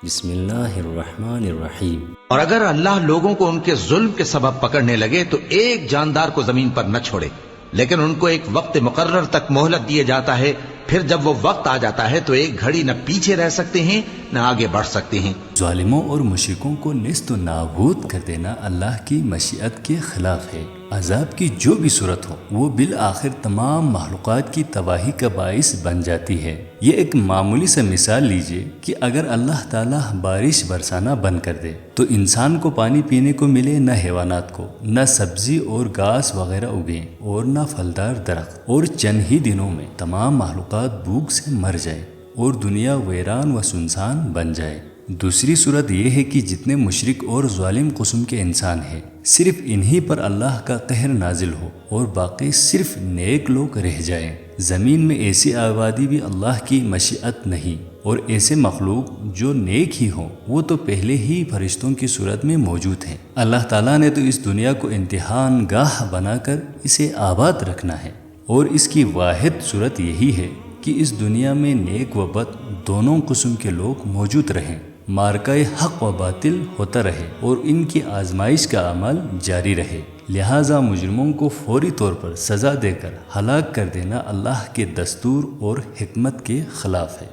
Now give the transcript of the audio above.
بسم اللہ الرحمن الرحیم۔ اور اگر اللہ لوگوں کو ان کے ظلم کے سبب پکڑنے لگے تو ایک جاندار کو زمین پر نہ چھوڑے، لیکن ان کو ایک وقت مقرر تک مہلت دیے جاتا ہے، پھر جب وہ وقت آ جاتا ہے تو ایک گھڑی نہ پیچھے رہ سکتے ہیں نہ آگے بڑھ سکتے ہیں۔ ظالموں اور مشرکوں کو نیست و نابود کر دینا اللہ کی مشیت کے خلاف ہے۔ عذاب کی جو بھی صورت ہو وہ بالآخر تمام مخلوقات کی تباہی کا باعث بن جاتی ہے۔ یہ ایک معمولی سا مثال لیجئے کہ اگر اللہ تعالیٰ بارش برسانا بند کر دے تو انسان کو پانی پینے کو ملے، نہ حیوانات کو، نہ سبزی اور گھاس وغیرہ اگیں اور نہ پھلدار درخت، اور چند ہی دنوں میں تمام مخلوقات بھوک سے مر جائے اور دنیا ویران و سنسان بن جائے۔ دوسری صورت یہ ہے کہ جتنے مشرک اور ظالم قسم کے انسان ہیں صرف انہی پر اللہ کا قہر نازل ہو اور باقی صرف نیک لوگ رہ جائیں۔ زمین میں ایسی آبادی بھی اللہ کی مشیت نہیں، اور ایسے مخلوق جو نیک ہی ہوں وہ تو پہلے ہی فرشتوں کی صورت میں موجود ہیں۔ اللہ تعالیٰ نے تو اس دنیا کو امتحان گاہ بنا کر اسے آباد رکھنا ہے، اور اس کی واحد صورت یہی ہے کہ اس دنیا میں نیک و بد دونوں قسم کے لوگ موجود رہیں، مارکہ حق و باطل ہوتا رہے اور ان کی آزمائش کا عمل جاری رہے۔ لہٰذا مجرموں کو فوری طور پر سزا دے کر ہلاک کر دینا اللہ کے دستور اور حکمت کے خلاف ہے۔